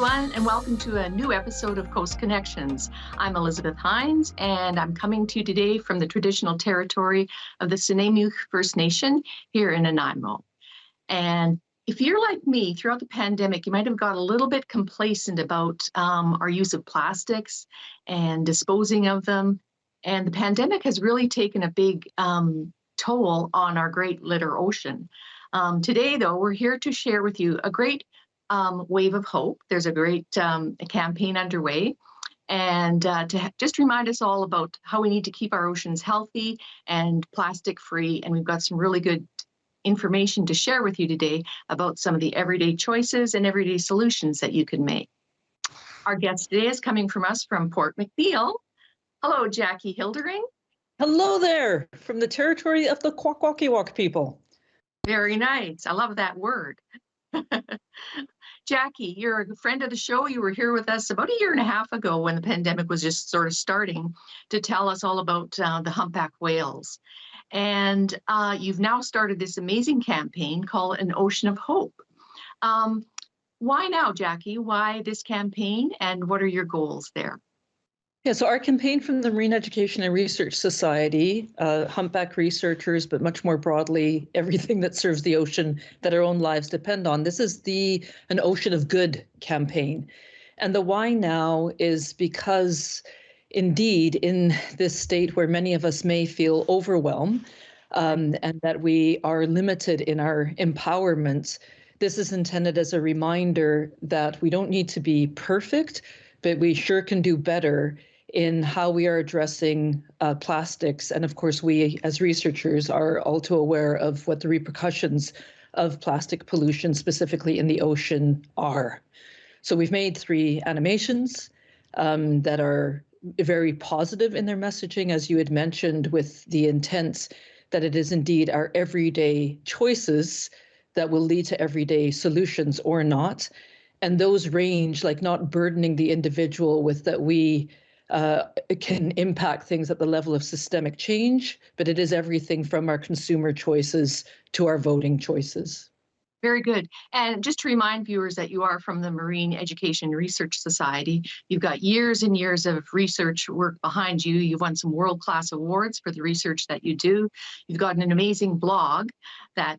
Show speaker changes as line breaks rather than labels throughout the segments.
everyone, and welcome to a new episode of Coast Connections. I'm Elizabeth Hines, and I'm coming to you today from the traditional territory of the Sinemuch First Nation here in Nanaimo. And if you're like me, throughout the pandemic, you might have got a little bit complacent about our use of plastics and disposing of them. And the pandemic has really taken a big toll on our great litter ocean. Today, though, we're here to share with you a great wave of hope. There's a great campaign underway, and to just remind us all about how we need to keep our oceans healthy and plastic free. And we've got some really good information to share with you today about some of the everyday choices and everyday solutions that you can make. Our guest today is coming from us from Port McNeill. Hello, Jackie Hildering.
Hello there, from the territory of the Kwakwaka'wakw people.
Very nice. I love that word. Jackie, you're a friend of the show. You were here with us about a year and a half ago when the pandemic was just sort of starting to tell us all about the humpback whales. And you've now started this amazing campaign called An Ocean of Hope. Why now, Jackie? Why this campaign, and what are your goals there?
Yeah, so our campaign from the Marine Education and Research Society, humpback researchers, but much more broadly, everything that serves the ocean that our own lives depend on. This is An Ocean of Good campaign. And the why now is because, indeed, in this state where many of us may feel overwhelmed and that we are limited in our empowerment, this is intended as a reminder that we don't need to be perfect, but we sure can do better in how we are addressing plastics. And of course, we as researchers are all too aware of what the repercussions of plastic pollution, specifically in the ocean, are. So we've made 3 animations that are very positive in their messaging, as you had mentioned, with the intent that it is indeed our everyday choices that will lead to everyday solutions or not. And those range, like not burdening the individual with that we can impact things at the level of systemic change, but it is everything from our consumer choices to our voting choices.
Very good. And just to remind viewers that you are from the Marine Education Research Society, you've got years and years of research work behind you. You've won some world-class awards for the research that you do. You've got an amazing blog that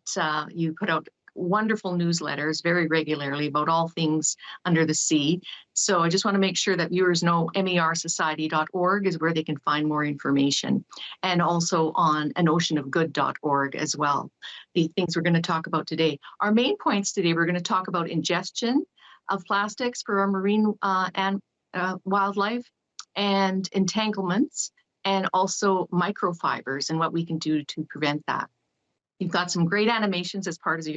you put out wonderful newsletters very regularly about all things under the sea. So I just want to make sure that viewers know mersociety.org is where they can find more information, and also on anoceanofgood.org as well. The things we're going to talk about today. Our main points today, we're going to talk about ingestion of plastics for our marine and wildlife, and entanglements, and also microfibers and what we can do to prevent that. You've got some great animations as part of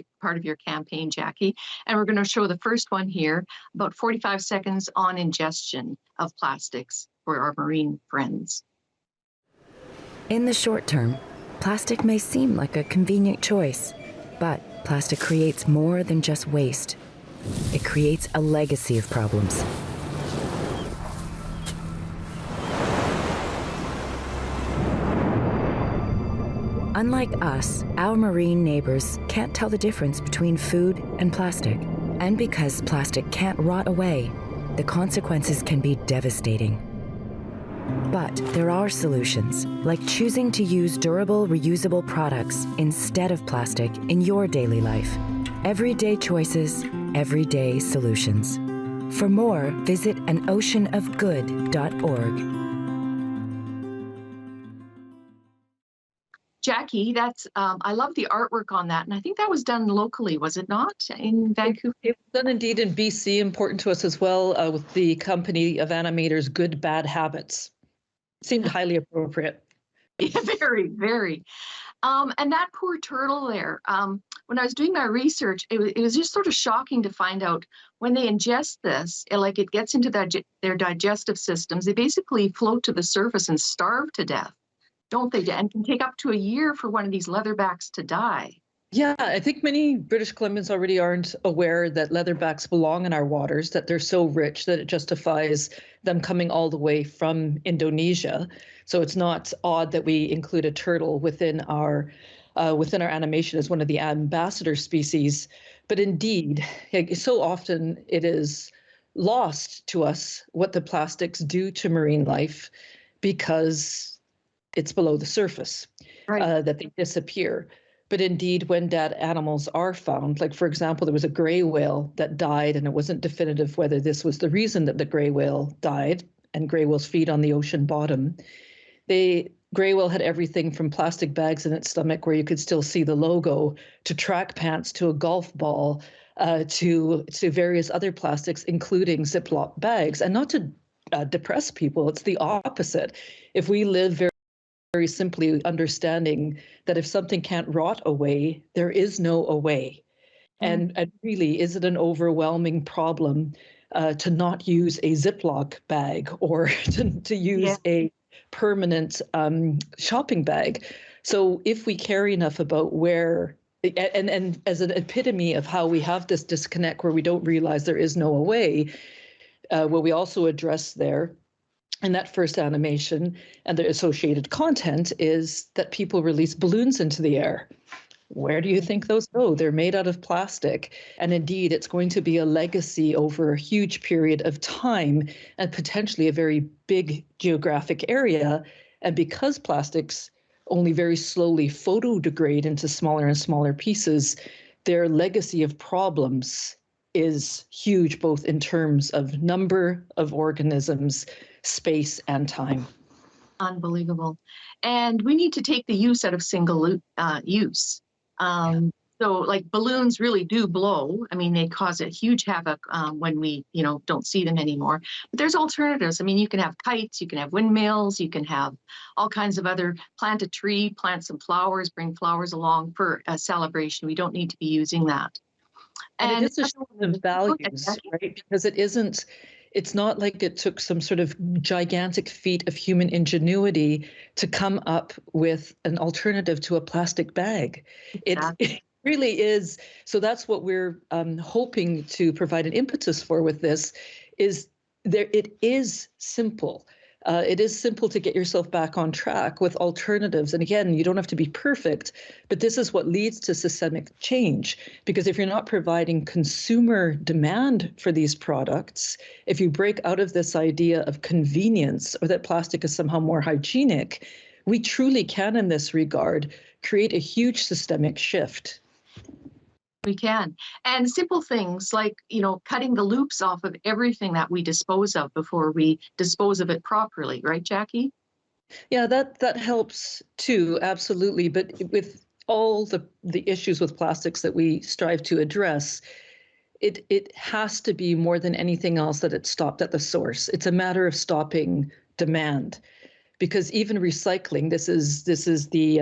your campaign, Jackie, and we're going to show the first one here, about 45 seconds on ingestion of plastics for our marine friends.
In the short term, plastic may seem like a convenient choice, but plastic creates more than just waste. It creates a legacy of problems. Unlike us, our marine neighbors can't tell the difference between food and plastic. And because plastic can't rot away, the consequences can be devastating. But there are solutions, like choosing to use durable, reusable products instead of plastic in your daily life. Everyday choices, everyday solutions. For more, visit anoceanofgood.org.
Jackie, that's I love the artwork on that, and I think that was done locally, was it not, in Vancouver?
It was done indeed in BC, important to us as well, with the company of animators Good Bad Habits. Seemed highly appropriate.
Yeah, very, very. And that poor turtle there, when I was doing my research, it was just sort of shocking to find out when they ingest this, it gets into their digestive systems, they basically float to the surface and starve to death, don't they? And can take up to a year for one of these leatherbacks to die.
Yeah, I think many British Columbians already aren't aware that leatherbacks belong in our waters, that they're so rich that it justifies them coming all the way from Indonesia. So it's not odd that we include a turtle within our animation as one of the ambassador species. But indeed, so often it is lost to us what the plastics do to marine life because it's below the surface,
Right.
that they disappear. But indeed, when dead animals are found, like for example, there was a gray whale that died, and it wasn't definitive whether this was the reason that the gray whale died, and gray whales feed on the ocean bottom. Gray whale had everything from plastic bags in its stomach where you could still see the logo, to track pants, to a golf ball, to various other plastics, including Ziploc bags. And not to depress people, it's the opposite. If we live very simply understanding that if something can't rot away, there is no away. And really, is it an overwhelming problem to not use a Ziploc bag or to use a permanent shopping bag? So if we care enough about where, and as an epitome of how we have this disconnect where we don't realize there is no away, what we also address there in that first animation and the associated content is that people release balloons into the air. Where do you think those go? They're made out of plastic. And indeed, it's going to be a legacy over a huge period of time and potentially a very big geographic area. And because plastics only very slowly photodegrade into smaller and smaller pieces, their legacy of problems is huge, both in terms of number of organisms, space, and time.
Unbelievable. And we need to take the use out of single use. So like balloons really do blow. I mean, they cause a huge havoc when we, don't see them anymore. But there's alternatives. I mean, you can have kites, you can have windmills, you can have all kinds of other, plant a tree, plant some flowers, bring flowers along for a celebration. We don't need to be using that.
And it is a show of values, right? Because it's not like it took some sort of gigantic feat of human ingenuity to come up with an alternative to a plastic bag. It really is. So that's what we're hoping to provide an impetus for with this, is there. It is simple. It is simple to get yourself back on track with alternatives. And again, you don't have to be perfect, but this is what leads to systemic change. Because if you're not providing consumer demand for these products, if you break out of this idea of convenience or that plastic is somehow more hygienic, we truly can, in this regard, create a huge systemic shift.
We can. And simple things like, cutting the loops off of everything that we dispose of before we dispose of it properly. Right, Jackie?
Yeah, that helps too, absolutely. But with all the issues with plastics that we strive to address, it has to be more than anything else that it's stopped at the source. It's a matter of stopping demand. Because even recycling, this is the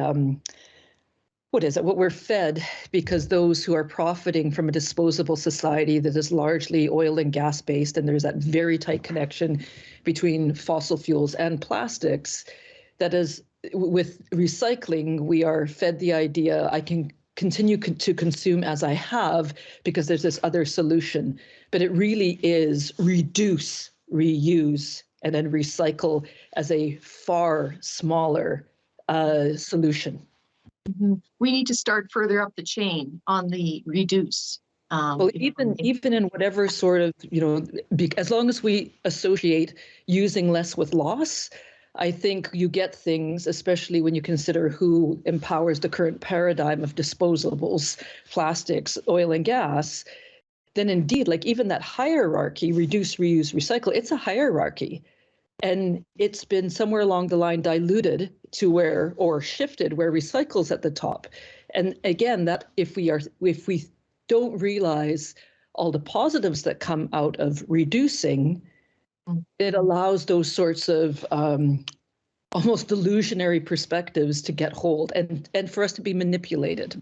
what we're fed, because those who are profiting from a disposable society that is largely oil and gas based, and there's that very tight connection between fossil fuels and plastics, that is, with recycling, we are fed the idea I can continue to consume as I have because there's this other solution. But it really is reduce, reuse, and then recycle as a far smaller solution.
Mm-hmm. We need to start further up the chain on the reduce.
Well, even in whatever sort of, as long as we associate using less with loss, I think you get things, especially when you consider who empowers the current paradigm of disposables, plastics, oil and gas, then indeed, like even that hierarchy, reduce, reuse, recycle, it's a hierarchy. And it's been somewhere along the line diluted to or shifted where recycle's at the top. And again, that if we don't realize all the positives that come out of reducing, it allows those sorts of almost delusionary perspectives to get hold and for us to be manipulated.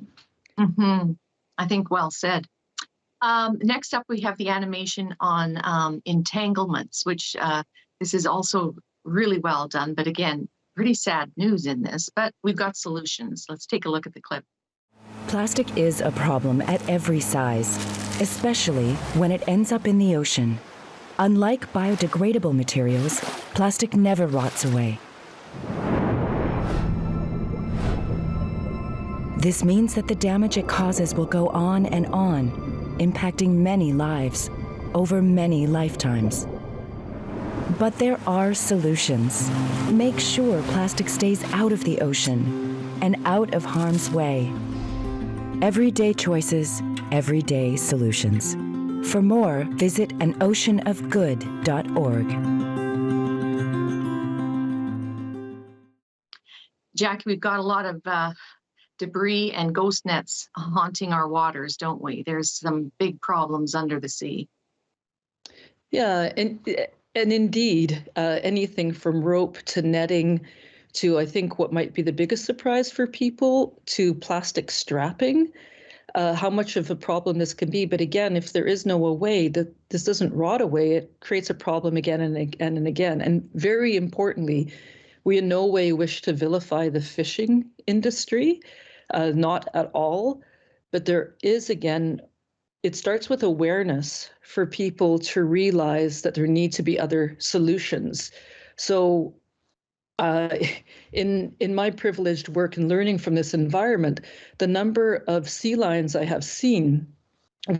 Mm-hmm. I think well said. Next up, we have the animation on entanglements, which this is also really well done, but again, pretty sad news in this, but we've got solutions. Let's take a look at the clip.
Plastic is a problem at every size, especially when it ends up in the ocean. Unlike biodegradable materials, plastic never rots away. This means that the damage it causes will go on and on, impacting many lives. over many lifetimes. But there are solutions. Make sure plastic stays out of the ocean and out of harm's way. Everyday choices, everyday solutions. For more, visit anoceanofgood.org.
Jackie, we've got a lot of debris and ghost nets haunting our waters, don't we? There's some big problems under the sea.
Yeah, and indeed, anything from rope to netting to, I think, what might be the biggest surprise for people, to plastic strapping, how much of a problem this can be. But again, if there is no way that this doesn't rot away, it creates a problem again and again and again. And very importantly, we in no way wish to vilify the fishing industry, not at all. But there is, again, it starts with awareness for people to realize that there need to be other solutions. So in my privileged work and learning from this environment, the number of sea lions I have seen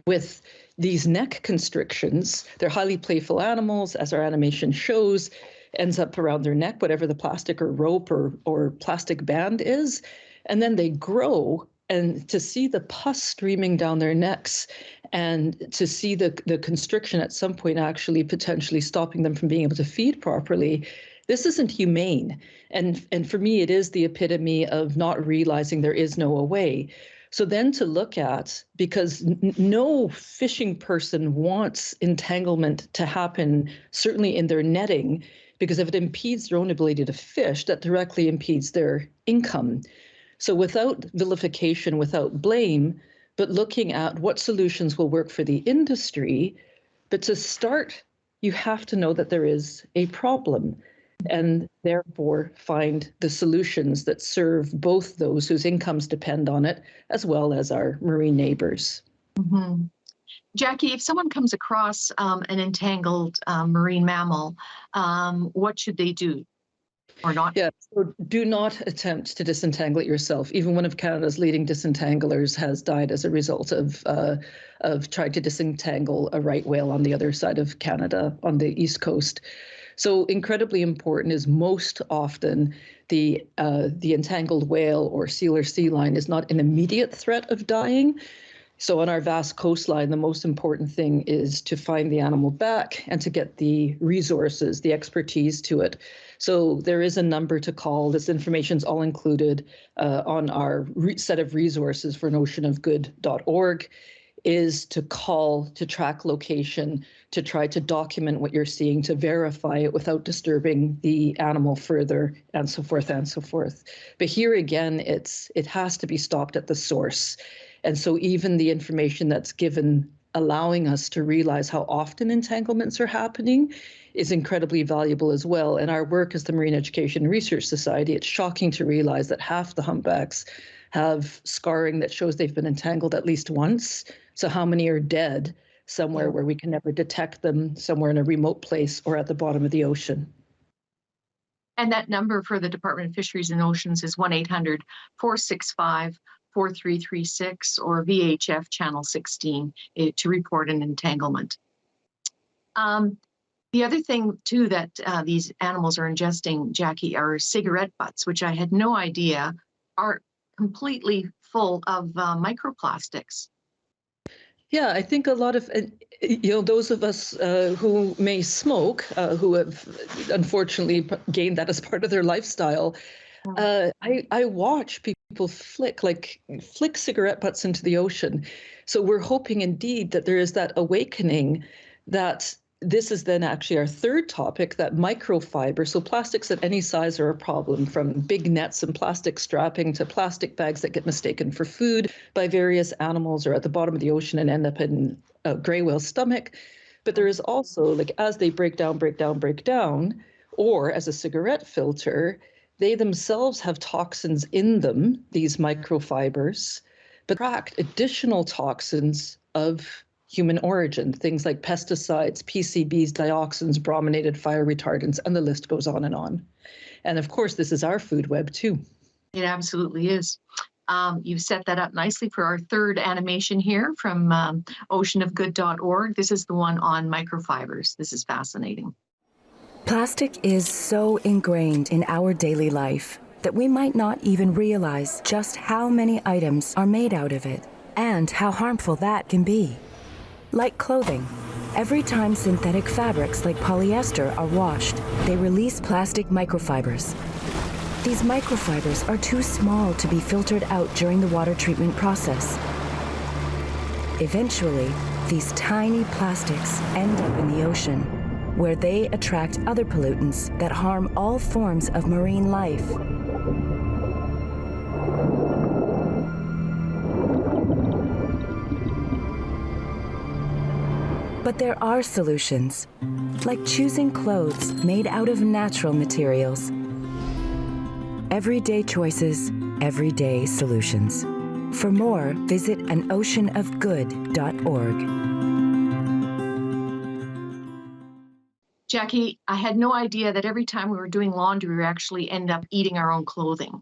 with these neck constrictions, they're highly playful animals, as our animation shows, ends up around their neck, whatever the plastic or rope or plastic band is, and then they grow, and to see the pus streaming down their necks and to see the constriction at some point actually potentially stopping them from being able to feed properly, this isn't humane. And for me, it is the epitome of not realizing there is no way. So then to look at, because no fishing person wants entanglement to happen, certainly in their netting, because if it impedes their own ability to fish, that directly impedes their income. So without vilification, without blame, but looking at what solutions will work for the industry, but to start, you have to know that there is a problem, and therefore find the solutions that serve both those whose incomes depend on it, as well as our marine neighbors.
Mm-hmm. Jackie, if someone comes across an entangled marine mammal, what should they do or not?
Yeah, so do not attempt to disentangle it yourself. Even one of Canada's leading disentanglers has died as a result of trying to disentangle a right whale on the other side of Canada on the East Coast. So incredibly important is most often the entangled whale or seal or sea lion is not an immediate threat of dying. So on our vast coastline, the most important thing is to find the animal back and to get the resources, the expertise to it. So there is a number to call. This information's all included on our set of resources for anoceanofgood.org, is to call, to track location, to try to document what you're seeing, to verify it without disturbing the animal further, and so forth and so forth. But here again, it has to be stopped at the source. And so even the information that's given, allowing us to realize how often entanglements are happening, is incredibly valuable as well. And our work as the Marine Education Research Society, it's shocking to realize that half the humpbacks have scarring that shows they've been entangled at least once. So how many are dead somewhere where we can never detect them, somewhere in a remote place or at the bottom of the ocean?
And that number for the Department of Fisheries and Oceans is 1-800-465-4336 or VHF channel 16 to report an entanglement. The other thing too that these animals are ingesting, Jackie, are cigarette butts, which I had no idea are completely full of microplastics.
Yeah, I think a lot of, those of us who may smoke, who have unfortunately gained that as part of their lifestyle, I watch people flick cigarette butts into the ocean. So we're hoping indeed that there is that awakening that this is then actually our third topic, that microfiber. So plastics at any size are a problem, from big nets and plastic strapping to plastic bags that get mistaken for food by various animals or at the bottom of the ocean and end up in a gray whale's stomach. But there is also, like, as they break down, or as a cigarette filter, they themselves have toxins in them, these microfibers, but attract additional toxins of human origin, things like pesticides, PCBs, dioxins, brominated fire retardants, and the list goes on and on. And of course, this is our food web too.
It absolutely is. You've set that up nicely for our third animation here from oceanofgood.org. This is the one on microfibers. This is fascinating.
Plastic is so ingrained in our daily life that we might not even realize just how many items are made out of it and how harmful that can be. Like clothing, every time synthetic fabrics like polyester are washed, they release plastic microfibers. These microfibers are too small to be filtered out during the water treatment process. Eventually, these tiny plastics end up in the ocean, where they attract other pollutants that harm all forms of marine life. But there are solutions, like choosing clothes made out of natural materials. Everyday choices, everyday solutions. For more, visit anoceanofgood.org.
Jackie, I had no idea that every time we were doing laundry, we actually end up eating our own clothing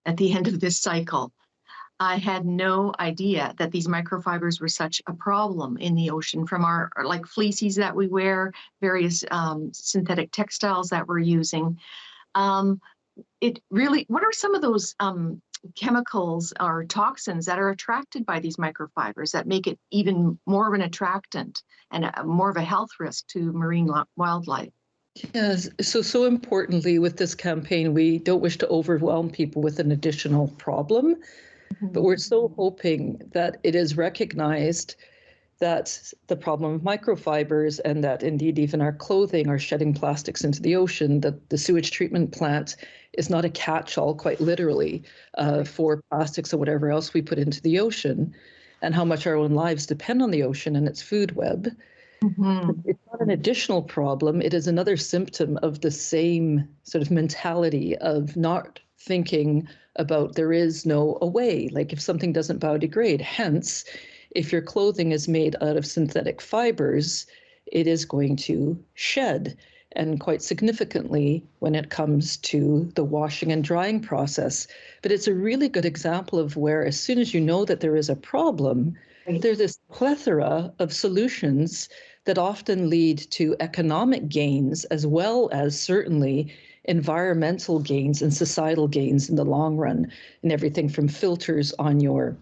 at the end of this cycle. I had no idea that these microfibers were such a problem in the ocean, from our like fleeces that we wear, various synthetic textiles that we're using. It really, what are some of those chemicals or toxins that are attracted by these microfibers that make it even more of an attractant and more of a health risk to marine wildlife?
Yes, so importantly with this campaign, we don't wish to overwhelm people with an additional problem, but we're so hoping that it is recognized that the problem of microfibers and that indeed even our clothing are shedding plastics into the ocean, that the sewage treatment plant is not a catch-all, quite literally, for plastics or whatever else we put into the ocean, and how much our own lives depend on the ocean and its food web. It's not an additional problem. It is another symptom of the same sort of mentality of not thinking about there is no a way, like if something doesn't biodegrade. Hence, if your clothing is made out of synthetic fibers, it is going to shed, and quite significantly when it comes to the washing and drying process. But it's a really good example of where, as soon as you know that there is a problem, there's this plethora of solutions that often lead to economic gains, as well as certainly environmental gains and societal gains in the long run, and everything from filters on your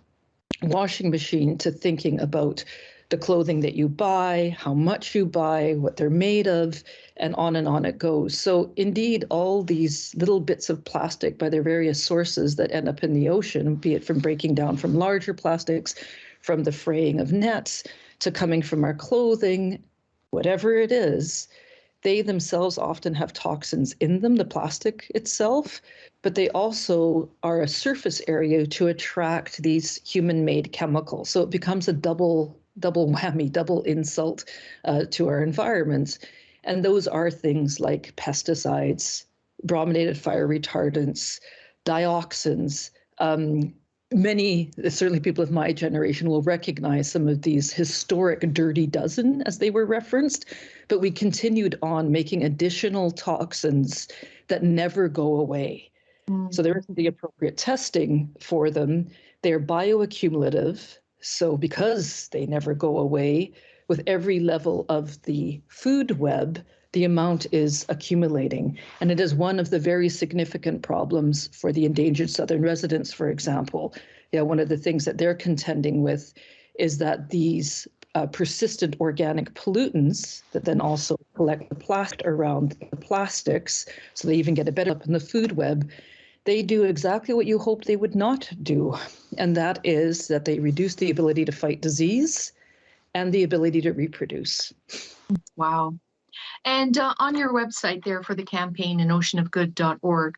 washing machine to thinking about the clothing that you buy, how much you buy, what they're made of, and on it goes. So indeed, all these little bits of plastic by their various sources that end up in the ocean, be it from breaking down from larger plastics, from the fraying of nets, to coming from our clothing, whatever it is, they themselves often have toxins in them, the plastic itself, but they also are a surface area to attract these human-made chemicals. So it becomes a double whammy, double insult to our environment. And those are things like pesticides, brominated fire retardants, dioxins. Many, certainly people of my generation, will recognize some of these historic dirty dozen as they were referenced, but we continued on making additional toxins that never go away. So there isn't the appropriate testing for them. They're bioaccumulative. So because they never go away, with every level of the food web, the amount is accumulating. And it is one of the very significant problems for the endangered southern residents, for example. Yeah, one of the things that they're contending with is that these persistent organic pollutants that then also collect the plastic around the plastics, so they even get a bit up in the food web, they do exactly what you hope they would not do. And that is that they reduce the ability to fight disease and the ability to reproduce.
Wow. And on your website there for the campaign in oceanofgood.org,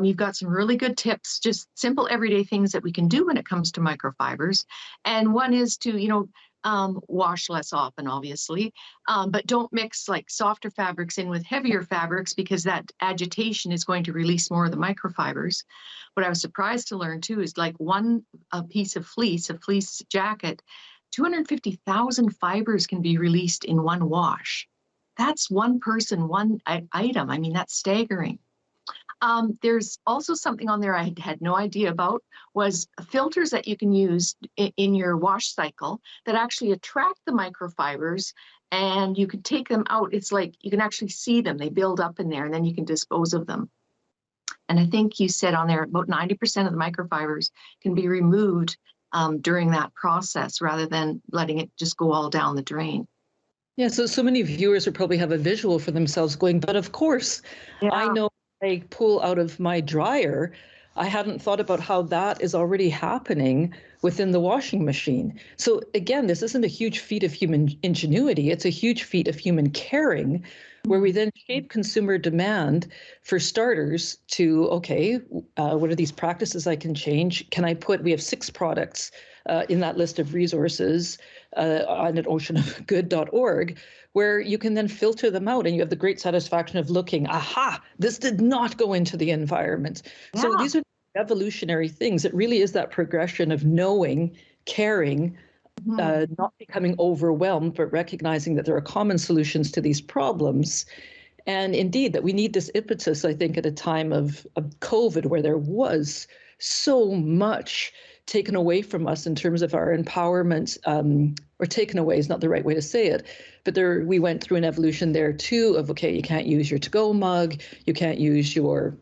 you've got some really good tips, just simple everyday things that we can do when it comes to microfibers. And one is to, wash less often, obviously, but don't mix like softer fabrics in with heavier fabrics, because that agitation is going to release more of the microfibers. What I was surprised to learn too is like one piece of fleece, a fleece jacket, 250,000 fibers can be released in one wash. That's one person, one item. I mean, that's staggering. There's also something on there I had no idea about, was filters that you can use in your wash cycle that actually attract the microfibers, and you can take them out. It's like you can actually see them. They build up in there, and then you can dispose of them. And I think you said on there about 90% of the microfibers can be removed during that process rather than letting it just go all down the drain.
Yeah, so many viewers would probably have a visual for themselves going, but of course, I know I pull out of my dryer, I hadn't thought about how that is already happening within the washing machine. So again, this isn't a huge feat of human ingenuity, it's a huge feat of human caring, where we then shape consumer demand for starters to, okay, what are these practices I can change? Can I put, we have 6 products in that list of resources on at oceanofgood.org, where you can then filter them out and you have the great satisfaction of looking, aha, this did not go into the environment. Yeah. So these are evolutionary things. It really is that progression of knowing, caring, not becoming overwhelmed, but recognizing that there are common solutions to these problems. And indeed, that we need this impetus, I think, at a time of COVID, where there was so much taken away from us in terms of our empowerment, or taken away is not the right way to say it, but we went through an evolution there too of, okay, you can't use your to-go mug, you can't use your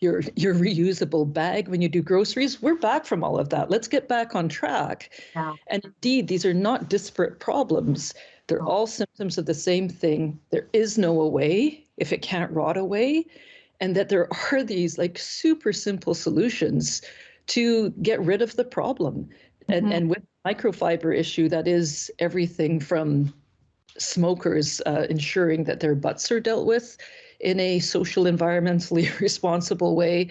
reusable bag when you do groceries. We're back from all of that. Let's get back on track. Yeah. And indeed, these are not disparate problems. They're all symptoms of the same thing. There is no away if it can't rot away. And that there are these like super simple solutions to get rid of the problem. And with the microfiber issue, that is everything from smokers ensuring that their butts are dealt with in a social, environmentally responsible way,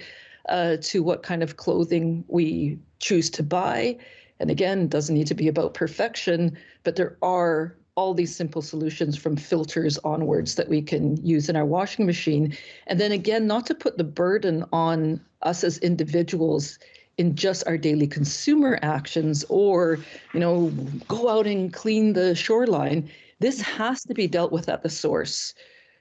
to what kind of clothing we choose to buy. And again, it doesn't need to be about perfection, but there are all these simple solutions from filters onwards that we can use in our washing machine. And then again, not to put the burden on us as individuals in just our daily consumer actions or, go out and clean the shoreline. This has to be dealt with at the source.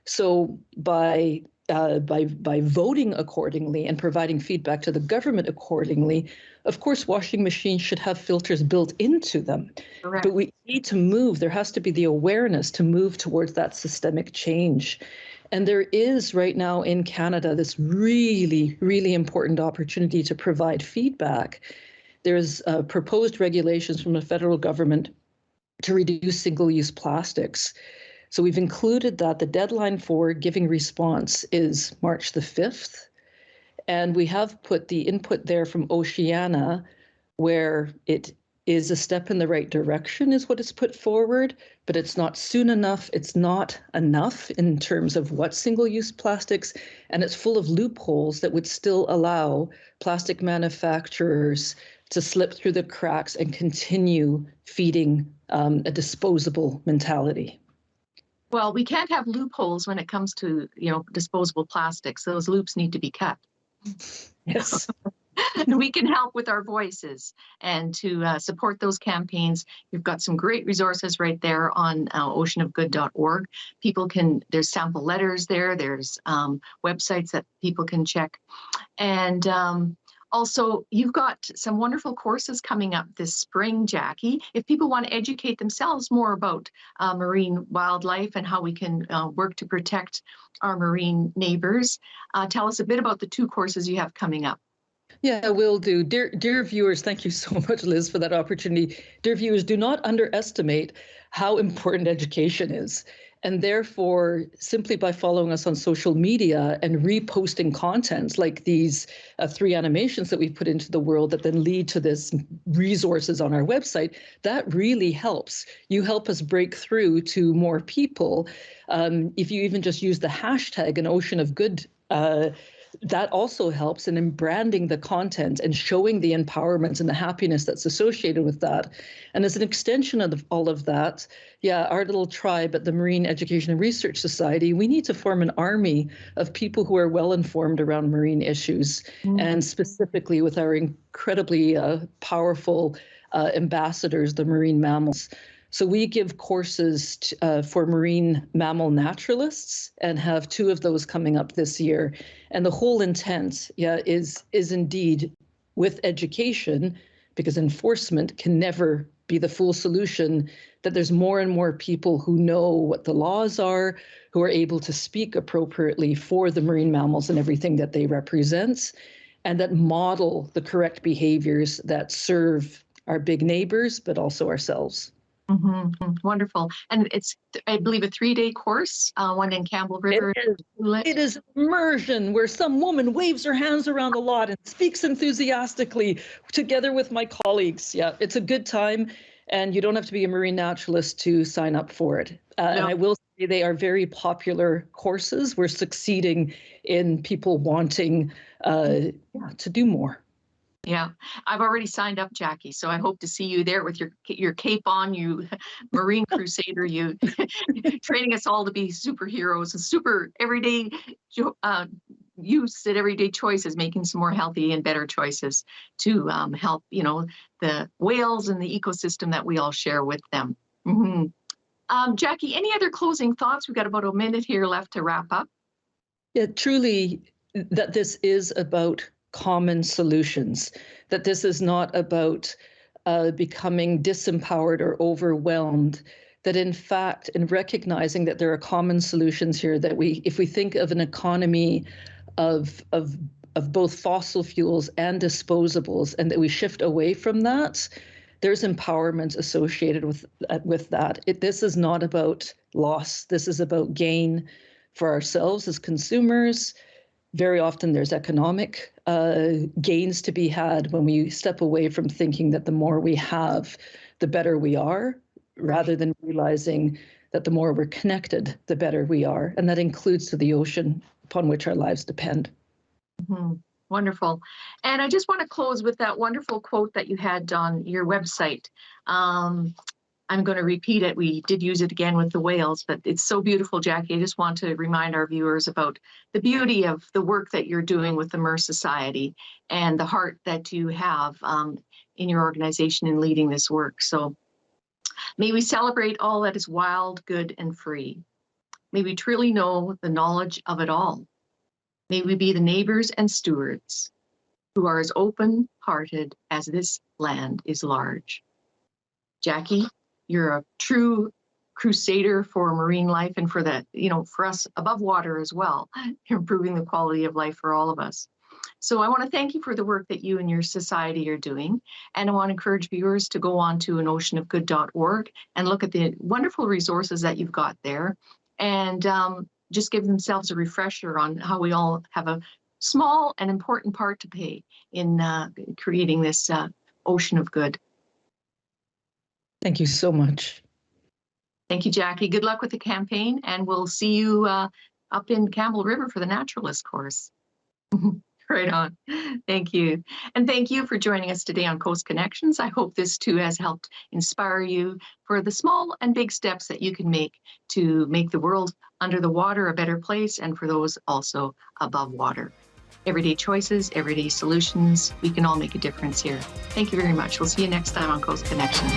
So by voting accordingly and providing feedback to the government accordingly, of course, washing machines should have filters built into them. Correct. But we need to move. There has to be the awareness to move towards that systemic change. And there is right now in Canada this really, really important opportunity to provide feedback. There's proposed regulations from the federal government to reduce single-use plastics. So we've included that the deadline for giving response is March the 5th. And we have put the input there from Oceana, where it is a step in the right direction is what is put forward, but it's not soon enough. It's not enough in terms of what single-use plastics, and it's full of loopholes that would still allow plastic manufacturers to slip through the cracks and continue feeding a disposable mentality.
Well, we can't have loopholes when it comes to, disposable plastics. Those loops need to be cut.
Yes.
And we can help with our voices and to support those campaigns. You've got some great resources right there on oceanofgood.org. There's sample letters there. There's websites that people can check. And also, you've got some wonderful courses coming up this spring, Jackie. If people want to educate themselves more about marine wildlife and how we can work to protect our marine neighbors, tell us a bit about the 2 courses you have coming up.
Yeah, will do. Dear viewers, thank you so much, Liz, for that opportunity. Dear viewers, do not underestimate how important education is. And therefore, simply by following us on social media and reposting content like these 3 animations that we've put into the world that then lead to this resources on our website, that really helps. You help us break through to more people. If you even just use the hashtag an ocean of good, that also helps in branding the content and showing the empowerment and the happiness that's associated with that. And as an extension of all of that, our little tribe at the Marine Education and Research Society, we need to form an army of people who are well informed around marine issues, and specifically with our incredibly powerful ambassadors, the marine mammals. So we give courses for marine mammal naturalists and have 2 of those coming up this year. And the whole intent, is indeed with education, because enforcement can never be the full solution, that there's more and more people who know what the laws are, who are able to speak appropriately for the marine mammals and everything that they represent, and that model the correct behaviors that serve our big neighbors, but also ourselves.
Wonderful. And it's, I believe, a 3-day course, one in Campbell River.
It is immersion where some woman waves her hands around the lot and speaks enthusiastically together with my colleagues. Yeah, it's a good time, and you don't have to be a marine naturalist to sign up for it. And I will say they are very popular courses. We're succeeding in people wanting to do more.
Yeah, I've already signed up, Jackie, so I hope to see you there with your cape on, you Marine Crusader, you training us all to be superheroes and super everyday use at everyday choices, making some more healthy and better choices to help, the whales and the ecosystem that we all share with them. Jackie, any other closing thoughts? We've got about a minute here left to wrap up.
Yeah, truly, that this is about common solutions, that this is not about becoming disempowered or overwhelmed, that in fact, in recognizing that there are common solutions here, that if we think of an economy of both fossil fuels and disposables, and that we shift away from that, there's empowerment associated with that. This is not about loss. This is about gain for ourselves as consumers. Very often there's economic gains to be had when we step away from thinking that the more we have, the better we are, rather than realizing that the more we're connected, the better we are. And that includes to the ocean upon which our lives depend.
Wonderful. And I just want to close with that wonderful quote that you had on your website. I'm going to repeat it. We did use it again with the whales, but it's so beautiful, Jackie. I just want to remind our viewers about the beauty of the work that you're doing with the MER Society and the heart that you have in your organization in leading this work. So may we celebrate all that is wild, good, and free. May we truly know the knowledge of it all. May we be the neighbors and stewards who are as open-hearted as this land is large. Jackie, you're a true crusader for marine life and for that, for us above water as well, improving the quality of life for all of us. So I want to thank you for the work that you and your society are doing. And I want to encourage viewers to go on to anoceanofgood.org and look at the wonderful resources that you've got there, and just give themselves a refresher on how we all have a small and important part to play in creating this ocean of good.
Thank you so much.
Thank you, Jackie. Good luck with the campaign, and we'll see you up in Campbell River for the naturalist course. Right on. Thank you. And thank you for joining us today on Coast Connections. I hope this too has helped inspire you for the small and big steps that you can make to make the world under the water a better place, and for those also above water. Everyday choices, everyday solutions. We can all make a difference here. Thank you very much. We'll see you next time on Coast Connections.